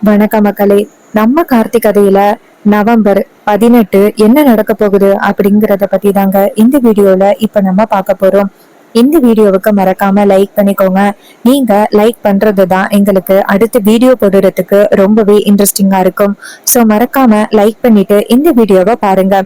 வணக்கம் மக்களே. நம்ம கார்த்திக் கதையில நவம்பர் 18 என்ன நடக்க போகுது அப்படிங்கறத பத்தி தாங்க இந்த வீடியோல இப்ப நம்ம பார்க்க போறோம். இந்த வீடியோவுக்கு மறக்காம லைக் பண்ணிக்கோங்க. நீங்க லைக் பண்றது தான் எங்களுக்கு அடுத்த வீடியோ போடுறதுக்கு ரொம்பவே இன்ட்ரெஸ்டிங்கா இருக்கும். சோ மறக்காம லைக் பண்ணிட்டு இந்த வீடியோவை பாருங்க.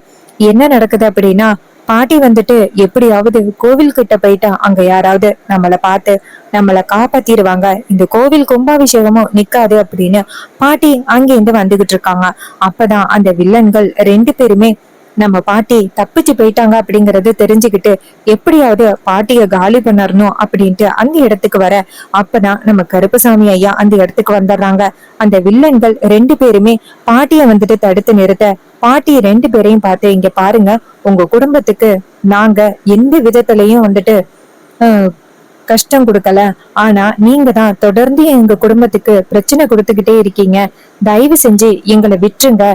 என்ன நடக்குது அப்படின்னா, பாட்டி வந்துட்டு எப்படியாவது கோவில் கிட்ட போயிட்டா அங்க யாராவது நம்மள பார்த்து நம்மள காப்பாத்திடுவாங்க, இந்த கோவில் கும்பாபிஷேகமும் நிக்காது அப்படின்னு பாட்டி அங்கிருந்து வந்துகிட்டு இருக்காங்க. அப்பதான் அந்த வில்லன்கள் ரெண்டு பேருமே நம்ம பாட்டி தப்பிச்சு போயிட்டாங்க அப்படிங்கறது தெரிஞ்சுக்கிட்டு எப்படியாவது பாட்டிய காலி பண்ணறணும் அப்படின்ட்டு அந்த இடத்துக்கு வர, அப்பதான் நம்ம கருப்பசாமி ஐயா அந்த இடத்துக்கு வந்துடுறாங்க. அந்த வில்லன்கள் ரெண்டு பேருமே பாட்டிய வந்துட்டு தடுத்து நிறுத்த, பாட்டி ரெண்டு பேரையும் பார்த்து, இங்க பாருங்க, உங்க குடும்பத்துக்கு நாங்க எந்த விதத்திலையும் வந்துட்டு கஷ்டம் கொடுக்கல. ஆனா நீங்க தான் தொடர்ந்து எங்க குடும்பத்துக்கு பிரச்சனை கொடுத்துக்கிட்டே இருக்கீங்க. தயவு செஞ்சு எங்களை விட்டுருங்க.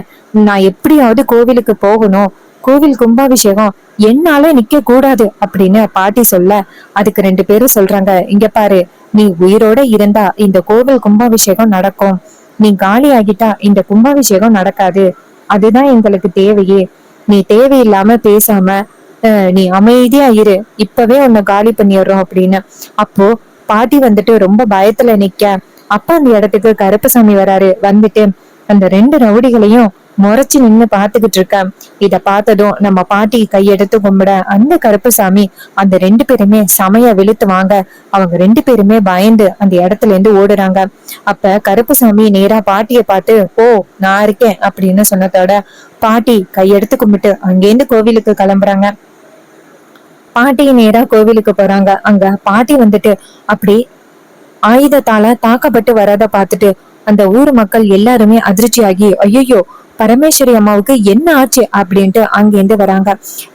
நான் எப்படியாவது கோவிலுக்கு போகணும். கோவில் கும்பாபிஷேகம் என்னால நிக்க கூடாது அப்படின்னு பாட்டி சொல்ல, அதுக்கு ரெண்டு பேரும் சொல்றாங்க, இங்க பாரு, நீ உயிரோட இருந்தா இந்த கோவில் கும்பாபிஷேகம் நடக்கும். நீ காலி ஆகிட்டா இந்த கும்பாபிஷேகம் நடக்காது. அதுதான் எங்களுக்கு தேவையே. நீ தேவையில்லாம பேசாம நீ அமைதியா இரு, இப்பவே உன்னை காலி பண்ணிடுறோம் அப்படின்னு. அப்போ பாட்டி வந்துட்டு ரொம்ப பயத்துல நிக்க, அப்ப அந்த இடத்துக்கு கருப்பசாமி வராரு. வந்துட்டு அந்த ரெண்டு ரவுடிகளையும் முறைச்சு நின்னு பாத்துக்கிட்டு இருக்க. இத பார்த்ததும் நம்ம பாட்டி கையெடுத்து கும்பிட, அந்த கருப்பசாமி அந்த ரெண்டு பேருமே சமய வெளுத்து வாங்க, அவங்க ரெண்டு பேருமே பயந்து அந்த இடத்துல இருந்து ஓடுறாங்க. அப்ப கருப்பசாமி நேரா பாட்டிய பார்த்து, ஓ நான் இருக்கேன் அப்படின்னு சொன்னதோட பாட்டி கையெடுத்து கும்பிட்டு அங்கேருந்து கோவிலுக்கு கிளம்புறாங்க. பாட்டி நேரா கோவிலுக்கு போறாங்க. அங்க பாட்டி வந்துட்டு அப்படி ஆயுதத்தால தாக்கப்பட்டு வரத பார்த்துட்டு அந்த ஊர் மக்கள் எல்லாருமே அதிர்ச்சியாகி, ஐயோ பரமேஸ்வரி அம்மாவுக்கு என்ன ஆச்சு அப்படின்ட்டு அங்கிருந்து வராங்க.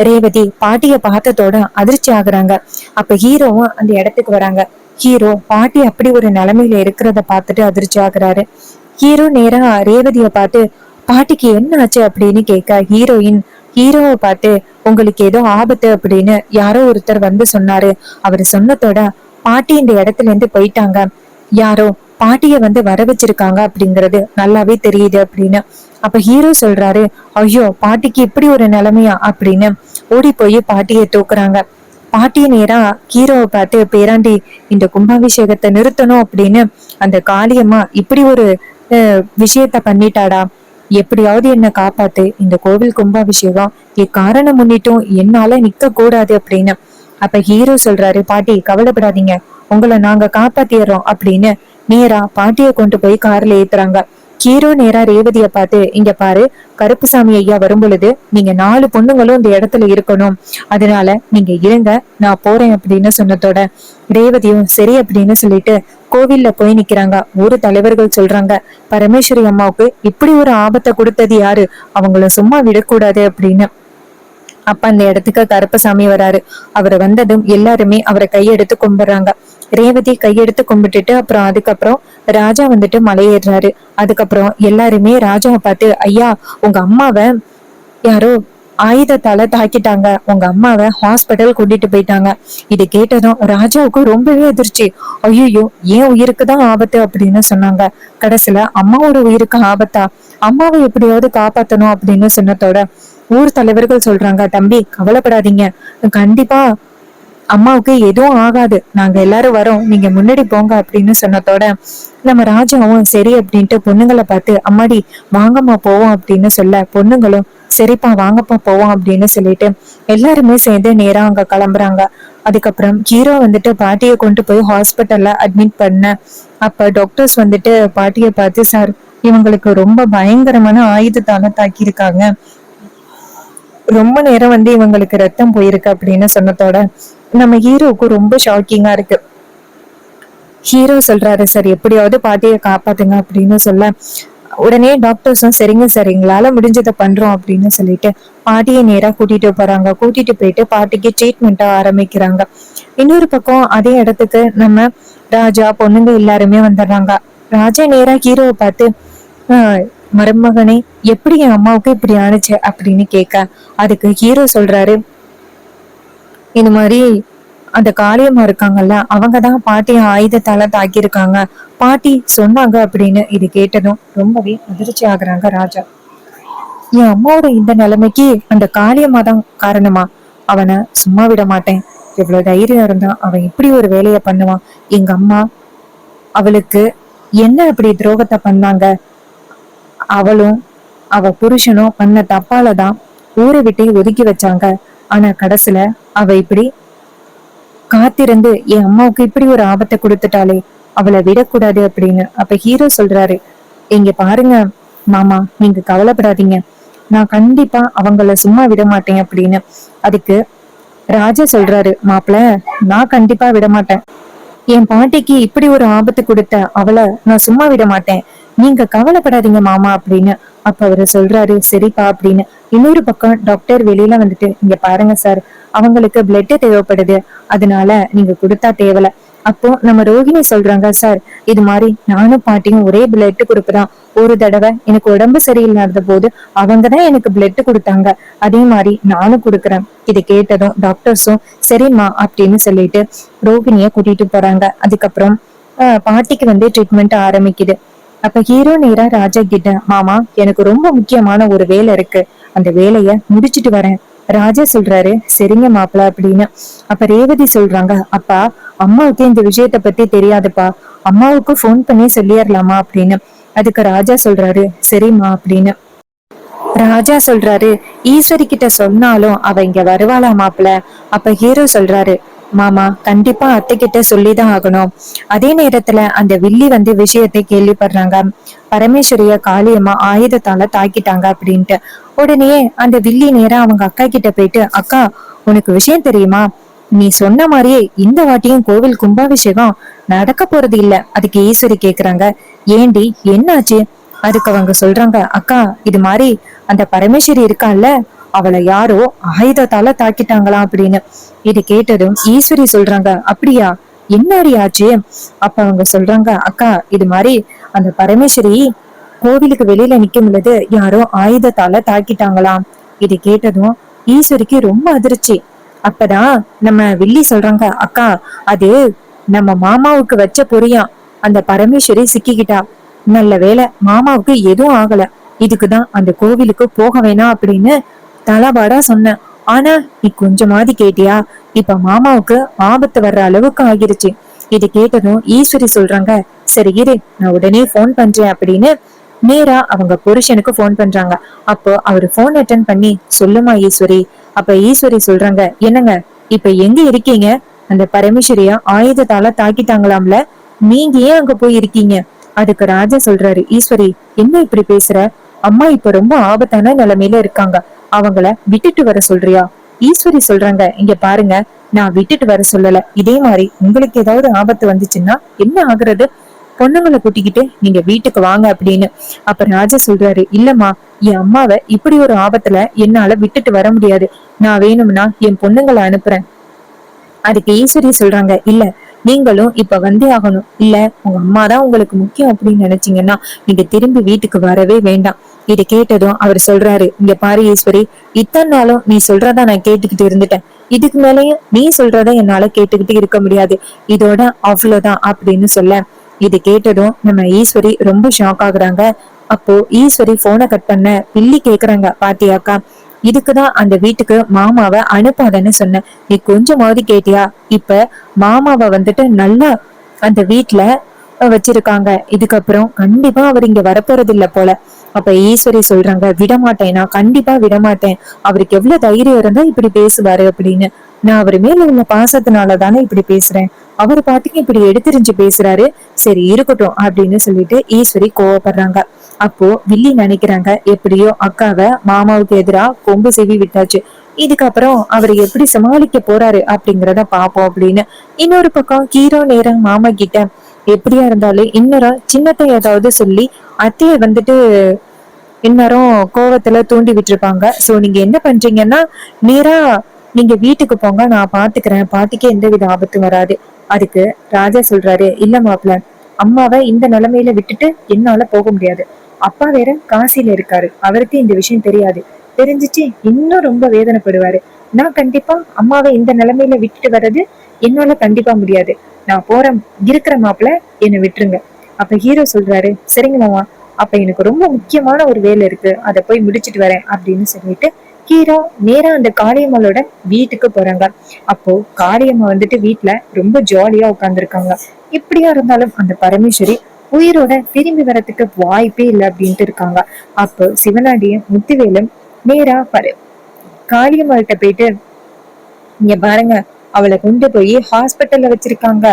ரேவதி பாட்டிய பார்த்ததோட அதிர்ச்சி ஆகுறாங்க. அப்ப ஹீரோவும் அந்த இடத்துக்கு வராங்க. ஹீரோ பாட்டி அப்படி ஒரு நிலைமையில இருக்கிறத பார்த்துட்டு அதிர்ச்சி ஆகுறாரு. ஹீரோ நேரா ரேவதிய பார்த்து, பாட்டிக்கு என்ன ஆச்சு அப்படின்னு கேட்க, ஹீரோவை பார்த்து, உங்களுக்கு ஏதோ ஆபத்து அப்படின்னு யாரோ ஒருத்தர் வந்து சொன்னாரு. அவரு சொன்னதோட பாட்டி இந்த இடத்துல இருந்து போயிட்டாங்க. யாரோ பாட்டிய வந்து வர வச்சிருக்காங்க அப்படிங்கறது நல்லாவே தெரியுது அப்படின்னு. அப்ப ஹீரோ சொல்றாரு, ஐயோ பாட்டிக்கு இப்படி ஒரு நிலைமையா அப்படின்னு ஓடி போய் பாட்டியை தூக்குறாங்க. பாட்டிய நேரா ஹீரோவை பார்த்து, பேராண்டி இந்த கும்பாபிஷேகத்தை நிறுத்தணும் அப்படின்னு அந்த காளியம்மா இப்படி ஒரு விஷயத்த பண்ணிட்டாடா, எப்படியாவது என்ன காப்பாத்து, இந்த கோவில் கும்பாபிஷேகம் காரணம் முன்னிட்டும் என்னால நிக்க கூடாது அப்படின்னு. அப்ப ஹீரோ சொல்றாரு, பாட்டி கவலைப்படாதீங்க, உங்களை நாங்க காப்பாத்திடுறோம் அப்படின்னு நேரா பாட்டிய கொண்டு போய் கார்ல ஏத்துறாங்க. ஹீரோ நேரா ரேவதிய பார்த்து, இங்க பாரு, கருப்புசாமி ஐயா வரும் பொழுது நீங்க 4 பொண்ணுங்களும் இந்த இடத்துல இருக்கணும், அதனால நீங்க இருங்க, நான் போறேன் அப்படின்னு சொன்னதோட ரேவதியும் சரி அப்படின்னு சொல்லிட்டு கோவில்ல போய் நிக்கிறாங்க. ஊரு தலைவர்கள் சொல்றாங்க, பரமேஸ்வரி அம்மாவுக்கு இப்படி ஒரு ஆபத்தை கொடுத்தது யாரு, அவங்கள சும்மா விடக்கூடாது அப்படின்னு. அப்ப அந்த இடத்துக்கு கருப்பசாமி வராரு. அவர் வந்ததும் எல்லாருமே அவரை கையெடுத்து கும்பிடுறாங்க. ரேவதி கையெடுத்து கும்பிட்டுட்டு அதுக்கப்புறம் ராஜா வந்துட்டு மலையேறாரு. அதுக்கப்புறம் எல்லாருமே ராஜாவை பார்த்து, ஐயா உங்க அம்மாவை யாரோ ஆயுதத்தால தாக்கிட்டாங்க, உங்க அம்மாவை ஹாஸ்பிட்டல் கூட்டிட்டு போயிட்டாங்க. இது கேட்டதும் ராஜாவுக்கு ரொம்பவே அதிர்ச்சி. ஐயோ ஏன் உயிருக்குதான் ஆபத்து அப்படின்னு சொன்னாங்க. கடைசியில அம்மாவோட உயிருக்கு ஆபத்தா, அம்மாவை எப்படியாவது காப்பாத்தணும் அப்படின்னு சொன்னதோட ஊர் தலைவர்கள் சொல்றாங்க, தம்பி கவலைப்படாதீங்க, கண்டிப்பா அம்மாவுக்கு எதுவும் ஆகாது, நாங்க எல்லாரும் வரோம், நீங்க முன்னாடி போங்க அப்படின்னு சொன்னதோட நம்ம ராஜாவும் சரி அப்படின்ட்டு பொண்ணுங்களை பார்த்து, அம்மாடி வாங்கம்மா போவோம் அப்படின்னு சொல்ல, பொண்ணுங்களும் சரிப்பா வாங்கப்பா போவோம் அப்படின்னு சொல்லிட்டு எல்லாருமே சேர்ந்து நேரா அங்க கிளம்புறாங்க. அதுக்கப்புறம் ஹீரோ வந்துட்டு பாட்டியை கொண்டு போய் ஹாஸ்பிட்டல்ல அட்மிட் பண்ண, அப்ப டாக்டர்ஸ் வந்துட்டு பாட்டியை பார்த்து, சார் இவங்களுக்கு ரொம்ப பயங்கரமான ஆயுதத்தால தாக்கியிருக்காங்க, ரொம்ப நேரம் வந்து இவங்களுக்கு ரத்தம் போயிருக்கு அப்படின்னு சொன்னதோட நம்ம ஹீரோவுக்கு ரொம்ப ஷாக்கிங்கா இருக்கு. ஹீரோ சொல்றாரு, சார் எப்படியாவது பாட்டியை காப்பாத்துங்க அப்படின்னு சொல்ல, உடனே டாக்டர்ஸும் சரிங்க சார் எங்களால முடிஞ்சதை பண்றோம் அப்படின்னு சொல்லிட்டு பாட்டியை நேரா கூட்டிட்டு போறாங்க. கூட்டிட்டு போயிட்டு பாட்டிக்கு ட்ரீட்மெண்ட்டா ஆரம்பிக்கிறாங்க. இன்னொரு பக்கம் அதே இடத்துக்கு நம்ம ராஜா பொண்ணுங்க எல்லாருமே வந்துடுறாங்க. ராஜா நேரா ஹீரோவை பார்த்து, மருமகனே எப்படி என் அம்மாவுக்கு இப்படி ஆனிச்சு அப்படின்னு கேட்க, அதுக்கு ஹீரோ சொல்றாரு, இந்த மாதிரி அந்த காளியம்மா இருக்காங்கல்ல, அவங்கதான் பாட்டிய ஆயுதத்தால தாக்கியிருக்காங்க, பாட்டி சொன்னாங்க அப்படின்னு இது கேட்டதும் ரொம்பவே அதிர்ச்சி ஆகுறாங்க ராஜா. என் அம்மாவோட இந்த நிலைமைக்கு அந்த காளியம்மா தான் காரணமா? அவனை சும்மா விட மாட்டேன். எவ்வளவு தைரியம் இருந்தா அவன் இப்படி ஒரு வேலையை பண்ணுவான்? எங்க அம்மா அவளுக்கு என்ன அப்படி துரோகத்தை பண்ணாங்க? அவளும் அவ புருஷனும் பண்ண தப்பாலதான் ஊரை விட்டே ஒதுக்கி வச்சாங்க. ஆனா கடைசில அவ இப்படி காத்திருந்து என் அம்மாவுக்கு இப்படி ஒரு ஆபத்தை கொடுத்துட்டாலே, அவளை விடக்கூடாது அப்படின்னு. அப்ப ஹீரோ சொல்றாரு, இங்க பாருங்க மாமா, நீங்க கவலைப்படாதீங்க, நான் கண்டிப்பா அவங்கள சும்மா விட மாட்டேன் அப்படின்னு. அதுக்கு ராஜா சொல்றாரு, மாப்பிள்ள, நான் கண்டிப்பா விட மாட்டேன். என் பாட்டிக்கு இப்படி ஒரு ஆபத்து கொடுத்த அவளை நான் சும்மா விட மாட்டேன். நீங்க கவலைப்படாதீங்க மாமா அப்படின்னு. அப்ப அவரு சொல்றாரு, சரிப்பா அப்படின்னு. இன்னொரு பக்கம் டாக்டர் வெளியில வந்துட்டு, இங்க பாருங்க சார், அவங்களுக்கு பிளட் தேவைப்படுது, அதனால நீங்க கொடுத்தா தேவல. அப்போ நம்ம ரோஹிணி சொல்றாங்க, சார் இது மாதிரி நானும் பாட்டியும் ஒரே பிளட் குரூப். ஒரு தடவை எனக்கு உடம்பு சரியில்லாத போது அவங்கதான் எனக்கு பிளட் கொடுத்தாங்க, அதே மாதிரி நானும் கொடுக்குறேன். இதை கேட்டதும் டாக்டர்ஸும் சரிம்மா அப்படின்னு சொல்லிட்டு ரோகிணிய கூட்டிட்டு போறாங்க. அதுக்கப்புறம் பாட்டிக்கு ட்ரீட்மெண்ட் ஆரம்பிக்குது. அப்ப ஹீரோ நேரா ராஜா கிட்ட, மாமா எனக்கு ரொம்ப முக்கியமான ஒரு வேலை இருக்கு, அந்த வேலைய முடிச்சிட்டு வரேன். ராஜா சொல்றாரு, சரிங்க மாப்பிள்ள அப்படின்னு. அப்ப ரேவதி சொல்றாங்க, அப்பா அம்மாவுக்கு இந்த விஷயத்த பத்தி தெரியாதுப்பா, அம்மாவுக்கு போன் பண்ணி சொல்லிடலாமா அப்படின்னு. அதுக்கு ராஜா சொல்றாரு, சரிம்மா அப்படின்னு. ராஜா சொல்றாரு, ஈஸ்வரி கிட்ட சொன்னாலும் அவ இங்க வருவாளா மாப்பிள்ள? அப்ப ஹீரோ சொல்றாரு, மாமா கண்டிப்பா அத்தை கிட்ட சொல்லிதான் ஆகணும். அதே நேரத்துல அந்த வில்லி விஷயத்தை கேள்விப்படுறாங்க, பரமேஸ்வரிய காளியம்மா ஆயுதத்தால தாக்கிட்டாங்க அப்படின்ட்டு. உடனே அந்த வில்லி நேரா அவங்க அக்கா கிட்ட போயிட்டு, அக்கா உனக்கு விஷயம் தெரியுமா? நீ சொன்ன மாதிரியே இந்த வாட்டியும் கோவில் கும்பாபிஷேகம் நடக்க போறது இல்ல. அதுக்கு ஈஸ்வரி கேக்குறாங்க, ஏண்டி என்னாச்சு? அதுக்கு அவங்க சொல்றாங்க, அக்கா இது மாதிரி அந்த பரமேஸ்வரி இருக்கான்ல, அவளை யாரோ ஆயுதத்தால தாக்கிட்டாங்களாம் அப்படின்னு. இது கேட்டதும் ஈஸ்வரி சொல்றாங்க, அப்படியா, என்னடி ஆச்சு? அப்ப அவங்க சொல்றாங்க, அக்கா இது மாதிரி அந்த பரமேஸ்வரி கோவிலுக்கு வெளியில நிக்கும் பொழுது யாரோ ஆயுதத்தால தாக்கிட்டாங்களாம். இது கேட்டதும் ஈஸ்வரிக்கு ரொம்ப அதிர்ச்சி. அப்பதான் நம்ம வில்லி சொல்றாங்க, அக்கா அது நம்ம மாமாவுக்கு வச்ச பொரியா, அந்த பரமேஸ்வரி சிக்கிக்கிட்டா. நல்ல வேலை மாமாவுக்கு எதுவும் ஆகல, இதுக்குதான் அந்த கோவிலுக்கு போக வேணாம் அப்படின்னு தலபாடா சொன்னேன். ஆனா நீ கொஞ்சமாதி கேட்டியா? இப்ப மாமாவுக்கு ஆபத்து வர்ற அளவுக்கு ஆகிருச்சு. இது கேட்டதும் ஈஸ்வரி சொல்றாங்க, சரி இரு, நான் உடனே போன் பண்றேன் அப்படின்னு நேரா அவங்க புருஷனுக்கு போன் பண்றாங்க. அப்போ அவரு போன் அட்டன் பண்ணி, சொல்லுமா ஈஸ்வரி? அப்ப ஈஸ்வரி சொல்றாங்க, என்னங்க இப்ப எங்க இருக்கீங்க? அந்த பரமேஸ்வரியா ஆயுதத்தால தாக்கிட்டாங்களாம்ல, நீங்க ஏன் அங்க போய் இருக்கீங்க? அதுக்கு ராஜா சொல்றாரு, ஈஸ்வரி என்ன இப்படி பேசுற? அம்மா இப்ப ரொம்ப ஆபத்தான நிலைமையில இருக்காங்க, அவங்கள விட்டுட்டு வர சொல்றியா? ஈஸ்வரி சொல்றாங்க, இங்க பாருங்க, நான் விட்டுட்டு வர சொல்லல, இதே மாதிரி உங்களுக்கு ஏதாவது ஆபத்து வந்துச்சுன்னா என்ன ஆகுறது? பொண்ணுங்களை கூட்டிக்கிட்டு நீங்க வீட்டுக்கு வாங்க அப்படின்னு. அப்ப ராஜா சொல்றாரு, இல்லம்மா, என் அம்மாவை இப்படி ஒரு ஆபத்துல என்னால விட்டுட்டு வர முடியாது, நான் வேணும்னா என் பொண்ணுங்களை அனுப்புறேன். அதுக்கு ஈஸ்வரி சொல்றாங்க, இல்ல நீங்களும் இப்ப வந்தே ஆகணும், இல்ல உங்க அம்மாதான் உங்களுக்கு முக்கியம் அப்படின்னு நினைச்சீங்கன்னா நீங்க திரும்பி வீட்டுக்கு வரவே வேண்டாம். இதை கேட்டதும் அவர் சொல்றாரு, இங்க பாரு ஈஸ்வரி, இத்தனை நாளும் நீ சொல்றதா நான் கேட்டுக்கிட்டு இருந்துட்டேன், இதுக்கு மேலயும் நீ சொல்றத என்னால கேட்டுக்கிட்டு இருக்க முடியாது, இதோட அவ்வளவுதான் அப்படின்னு சொல்ல. இது கேட்டதும் நம்ம ஈஸ்வரி ரொம்ப ஷாக் ஆகுறாங்க. அப்போ ஈஸ்வரி போனை கட் பண்ண பில்லி கேக்குறாங்க, பாத்தியாக்கா இதுக்குதான் அந்த வீட்டுக்கு மாமாவை அனுப்பாதன்னு சொன்ன, நீ கொஞ்சமாவது கேட்டியா? இப்ப மாமாவை நல்லா அந்த வீட்டுல வச்சிருக்காங்க, இதுக்கப்புறம் கண்டிப்பா அவர் இங்க வரப்போறது இல்ல போல. அப்ப ஈஸ்வரி சொல்றாங்க, விடமாட்டேன், நான் கண்டிப்பா விடமாட்டேன், அவருக்கு எவ்வளவு தைரியம் இருந்தா இப்படி பேசுவாரு அப்படின்னு. நான் அவர் மேல உள்ள பாசத்தினாலதானே இப்படி பேசுறேன், அவர் பாட்டுக்கு இப்படி எடுத்துரிஞ்சு பேசுறாரு, சரி இருக்கட்டும் அப்படின்னு சொல்லிட்டு ஈஸ்வரி கோவப்படுறாங்க. அப்போ வில்லி நினைக்கிறாங்க, எப்படியோ அக்காவை மாமாவுக்கு எதிரா கொம்பு செவி விட்டாச்சு, இதுக்கப்புறம் அவர் எப்படி சமாளிக்க போறாரு அப்படிங்கறத பாப்போம் அப்படின்னு. இன்னொரு பக்கம் ஹீரோ நேரம் மாமா கிட்ட, எப்படியா இருந்தாலும் இன்னொரு சின்னத்தை ஏதாவது சொல்லி அத்தைய இந்நேரம் கோவத்துல தூண்டி விட்டுருப்பாங்க. சோ நீங்க என்ன பண்றீங்கன்னா, நேரா நீங்க வீட்டுக்கு போங்க, நான் பாத்துக்கிறேன், பாட்டிக்கு எந்தவித ஆபத்தும் வராது. அதுக்கு ராஜா சொல்றாரு, இல்ல மாப்பிள்ள, அம்மாவை இந்த நிலைமையில விட்டுட்டு என்னால போக முடியாது, அப்பா வேற காசில இருக்காரு, அவருக்கு இந்த விஷயம் தெரியாது, தெரிஞ்சிச்சு இன்னும் ரொம்ப வேதனைப்படுவாரு, நான் கண்டிப்பா அம்மாவை இந்த நிலைமையில விட்டுட்டு வர்றது என்னால கண்டிப்பா முடியாது, நான் போறேன், இருக்கிற மாப்பிள்ள என்னை விட்டுருங்க. அப்ப ஹீரோ சொல்றாரு, சரிங்க மாமா, அப்ப எனக்கு ரொம்ப முக்கியமான ஒரு வேலை இருக்கு, அதை போய் முடிச்சிட்டு வரேன் அப்படின்னு சொல்லிட்டு ஹீரோ நேரா அந்த காளியம்மாளோட வீட்டுக்கு போறாங்க. அப்போ காளியம்மா வந்துட்டு வீட்டுல ரொம்ப ஜாலியா உட்கார்ந்துருக்காங்க. எப்படியா இருந்தாலும் அந்த பரமேஸ்வரி உயிரோட திரும்பி வரத்துக்கு வாய்ப்பே இல்லை அப்படின்ட்டு இருக்காங்க. அப்போ சிவனாண்டியும் முத்துவேலும் நேரா காளியம்மாள்கிட்ட போயிட்டு, இங்க பாருங்க, அவளை கொண்டு போய் ஹாஸ்பிட்டல்ல வச்சிருக்காங்க,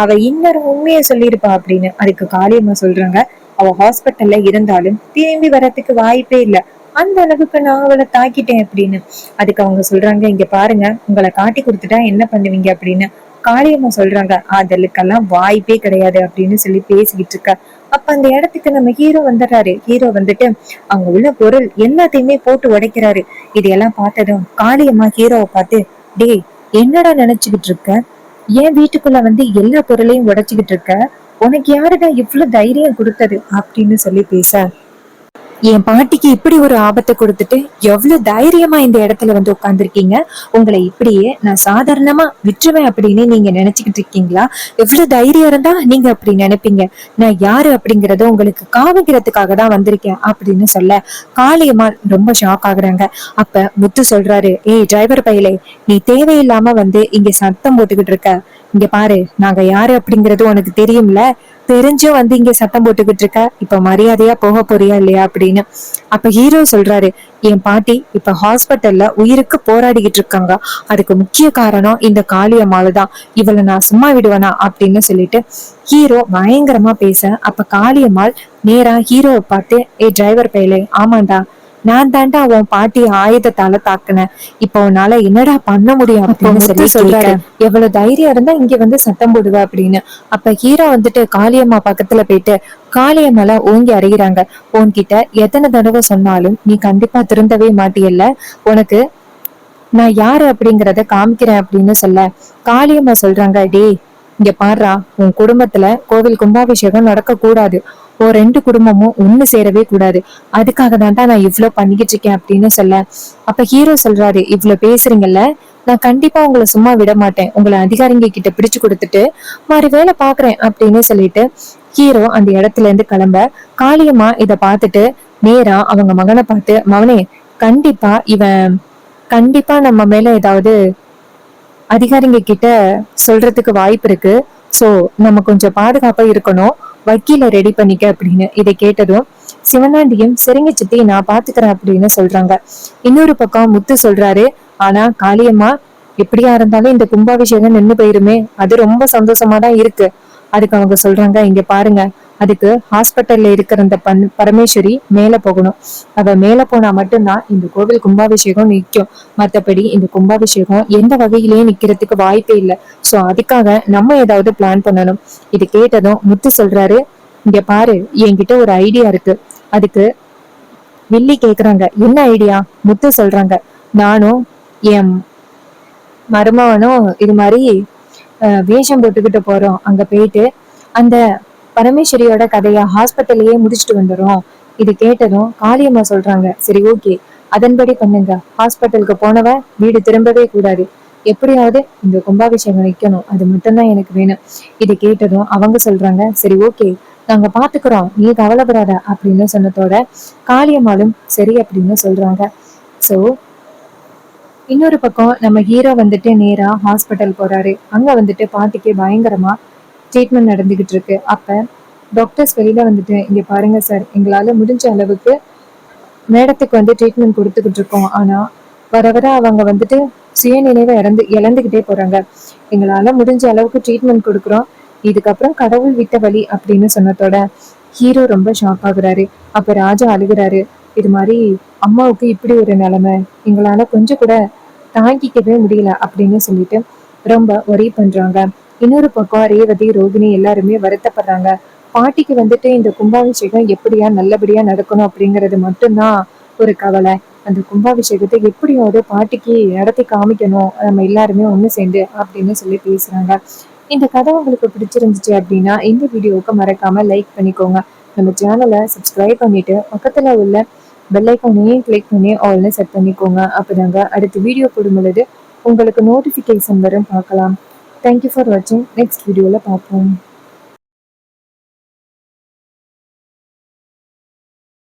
அவ இன்னொரு உண்மையை சொல்லியிருப்பா அப்படின்னு. அதுக்கு காளியம்மா சொல்றாங்க, அவ ஹாஸ்பிட்டல்ல இருந்தாலும் திரும்பி வரத்துக்கு வாய்ப்பே இல்ல, அந்த அளவுக்கு நான் அவளை தாக்கிட்டேன் அப்படின்னு. அதுக்கு அவங்க சொல்றாங்க, இங்க பாருங்க, உங்களை காட்டி கொடுத்துட்டா என்ன பண்ணுவீங்க அப்படின்னு. காளியம்மா சொல்றாங்க, அதற்கெல்லாம் வாய்ப்பே கிடையாது அப்படின்னு சொல்லி பேசிக்கிட்டு இருக்க. அப்ப அந்த இடத்துக்கு நம்ம ஹீரோ வந்துடுறாரு. ஹீரோ வந்துட்டு அங்க உள்ள பொருள் எல்லாத்தையுமே போட்டு உடைக்கிறாரு. இதையெல்லாம் பார்த்ததும் காளியம்மா ஹீரோவை பார்த்து, டேய், என்னடா நினைச்சுக்கிட்டு இருக்க, ஏன் வீட்டுக்குள்ள வந்து எல்லா பொருளையும் உடைச்சுக்கிட்டு இருக்க, உனக்கு யாருதான் இவ்வளவு தைரியம் கொடுத்தது அப்படின்னு சொல்லி பேச, என் பாட்டிக்கு இப்படி ஒரு ஆபத்தை கொடுத்துட்டு எவ்வளவு தைரியமா இந்த இடத்துல வந்து உட்கார்ந்துருக்கீங்க, உங்களை இப்படியே நான் சாதாரணமா விட்டுருவேன் அப்படின்னு நீங்க நினைச்சுக்கிட்டு இருக்கீங்களா, எவ்வளவு தைரியம் இருந்தா நீங்க அப்படி நினைப்பீங்க, நான் யாரு அப்படிங்கறத உங்களுக்கு காமிக்கிறதுக்காக தான் வந்திருக்கேன் அப்படின்னு சொல்ல காளியம்மாள் ரொம்ப ஷாக் ஆகுறாங்க. அப்ப முத்து சொல்றாரு, ஏய் டிரைவர் பையலே, நீ தேவையில்லாம வந்து இங்க சத்தம் போட்டுக்கிட்டு இருக்க, இங்க பாரு, நாங்க யாரு அப்படிங்கறது உனக்கு தெரியும்ல, தெரிஞ்சும் வந்து இங்க சத்தம் போட்டுக்கிட்டு இருக்க, இப்ப மரியாதையா போக போறியா இல்லையா அப்படின்னு. அப்ப ஹீரோ சொல்றாரு, என் பாட்டி இப்ப ஹாஸ்பிட்டல்ல உயிருக்கு போராடிக்கிட்டு இருக்காங்க, அதுக்கு முக்கிய காரணம் இந்த காளியம்மாள் தான், இவளை நான் சும்மா விடுவேனா அப்படின்னு சொல்லிட்டு ஹீரோ பயங்கரமா பேச, அப்ப காளியம்மாள் நேரா ஹீரோவை பார்த்து, ஏ டிரைவர் பையலே, ஆமாண்டா, நான் தாண்டா உன் பாட்டிய ஆயுதத்தால தாக்குனேன், இப்போ உன்னால என்னடா பண்ண முடியும் அப்படின்னு சொல்லி சொல்றாரு. எவ்வளவு தைரியம் இருந்தா இங்க வந்து சத்தம் போடுவ அப்படின்னு. அப்ப ஹீரோ வந்துட்டு காளியம்மா பக்கத்துல போயிட்டு காளியம்மால ஓங்கி அறையிறாங்க. உன்கிட்ட எத்தனை தடவை சொன்னாலும் நீ கண்டிப்பா திருந்தவே மாட்டியல்ல, உனக்கு நான் யாரு அப்படிங்கறத காமிக்கிறேன் அப்படின்னு சொல்ல காளியம்மா சொல்றாங்க, டேய், இங்க பாடுறா, உன் குடும்பத்துல கோவில் கும்பாபிஷேகம் நடக்க கூடாது, உன் ரெண்டு குடும்பமும் ஒண்ணு சேரவே கூடாது, அதுக்காக தான்டா நான் இவ்வளவு பண்ணிக்கிட்டு இருக்கேன் அப்படின்னு சொல்ல அப்ப ஹீரோ சொல்றாரு, இவ்வளவு பேசுறீங்கல்ல, நான் கண்டிப்பா உங்களை சும்மா விட மாட்டேன், உங்களை அதிகாரிங்க கிட்ட பிடிச்சு கொடுத்துட்டு மறு வேலை பாக்குறேன் அப்படின்னு சொல்லிட்டு ஹீரோ அந்த இடத்துல இருந்து கிளம்ப காளியம்மா இத பார்த்துட்டு நேரா அவங்க மகனை பார்த்து, மகனே, கண்டிப்பா இவன் கண்டிப்பா நம்ம மேல ஏதாவது அதிகாரிங்க கிட்ட சொல்றதுக்கு வாய்ப்பு இருக்கு, சோ நம்ம கொஞ்சம் பாதுகாப்பா இருக்கணும், வக்கீல ரெடி பண்ணிக்க அப்படின்னு. இதை கேட்டதும் சிவனாண்டியும் சரிங்க சித்தி, நான் பாத்துக்கிறேன் அப்படின்னு சொல்றாங்க. இன்னொரு பக்கம் முத்து சொல்றாரு, ஆனா காளியம்மா, எப்படியா இருந்தாலும் இந்த கும்பாபிஷேகம் நின்னு போயிருமே, அது ரொம்ப சந்தோஷமா தான் இருக்கு. அதுக்கு அவங்க சொல்றாங்க, இங்க பாருங்க, அதுக்கு ஹாஸ்பிட்டல்ல இருக்கிற அந்த பரமேஸ்வரி மேல போகணும், அவ மேல போனா மட்டும்தான் இந்த கோவில் கும்பாபிஷேகம் நிற்கும், மத்தபடி இந்த கும்பாபிஷேகம் எந்த வகையிலயும் நிக்கிறதுக்கு வாய்ப்பே இல்லை, சோ அதுக்காக நம்ம ஏதாவது பிளான் பண்ணணும். இது கேட்டதும் முத்து சொல்றாரு, இங்க பாரு, என்கிட்ட ஒரு ஐடியா இருக்கு. அதுக்கு வில்லி கேக்குறாங்க, என்ன ஐடியா? முத்து சொல்றாங்க, நானும் என் மருமகனும் இது மாதிரி வேஷம் போட்டுக்கிட்டு போறோம், அங்க போயிட்டு அந்த பரமேஸ்வரியோட கதைய ஹாஸ்பிட்டல்லையே முடிச்சுட்டு வந்துடும். இது கேட்டதும் காளியம்மா சொல்றாங்க, சரி ஓகே, அதன்படி பண்ணுங்க, ஹாஸ்பிட்டலுக்கு போனவ வீடு திரும்பவே கூடாது, எப்படியாவது இந்த கும்பாபிஷேகம் வைக்கணும், அது மட்டும்தான் எனக்கு வேணும். இது கேட்டதும் அவங்க சொல்றாங்க, சரி ஓகே, நாங்க பாத்துக்கிறோம், நீ கவலைப்படாத அப்படின்னு சொன்னதோட காளியம்மாளும் சரி அப்படின்னு சொல்றாங்க. சோ இன்னொரு பக்கம் நம்ம ஹீரோ வந்துட்டு நேரா ஹாஸ்பிட்டல் போறாரு. அங்க வந்துட்டு பாட்டிக்கு பயங்கரமா ட்ரீட்மெண்ட் நடந்துகிட்டு இருக்கு. அப்ப டாக்டர்ஸ் வெளியில வந்துட்டு, இங்க பாருங்க சார், எங்களால முடிஞ்ச அளவுக்கு மேடத்துக்கு வந்து ட்ரீட்மெண்ட் கொடுத்துக்கிட்டு இருக்கோம், ஆனா வர வர அவங்க வந்துட்டு சுயநினைவை இழந்துகிட்டே போறாங்க, எங்களால முடிஞ்ச அளவுக்கு ட்ரீட்மெண்ட் கொடுக்குறோம், இதுக்கப்புறம் கடவுள் விட்ட வழி அப்படின்னு சொன்னதோட ஹீரோ ரொம்ப ஷாக் ஆகுறாரு. அப்ப ராஜா அழுகுறாரு, இது மாதிரி அம்மாவுக்கு இப்படி ஒரு நிலைமை, எங்களால கொஞ்சம் கூட தாங்கிக்கவே முடியல அப்படின்னு சொல்லிட்டு ரொம்ப ஒரே பண்றாங்க. இன்னொரு பக்கம் ரேவதி, ரோகிணி எல்லாருமே வருத்தப்படுறாங்க. பாட்டிக்கு வந்துட்டு இந்த கும்பாபிஷேகம் எப்படியா நல்லபடியா நடக்கணும் அப்படிங்கறது மட்டும்தான் ஒரு கவலை. அந்த கும்பாபிஷேகத்தை எப்படியாவது பாட்டிக்கு நடத்தி காமிக்கணும், நம்ம எல்லாருமே ஒண்ணு சேர்ந்து அப்படின்னு சொல்லி பேசுறாங்க. இந்த கதை உங்களுக்கு பிடிச்சிருந்துச்சு அப்படின்னா இந்த வீடியோவுக்கு மறக்காம லைக் பண்ணிக்கோங்க. நம்ம சேனலை சப்ஸ்கிரைப் பண்ணிட்டு பக்கத்துல உள்ள பெல் ஐக்கானையும் கிளிக் பண்ணி ஆல்னு செட் பண்ணிக்கோங்க. அப்பதாங்க அடுத்த வீடியோ போடும் பொழுது உங்களுக்கு நோட்டிபிகேஷன் வரும், பார்க்கலாம். தேங்க்யூ ஃபார் வாட்சிங். நெக்ஸ்ட் வீடியோவில் பார்ப்போம்.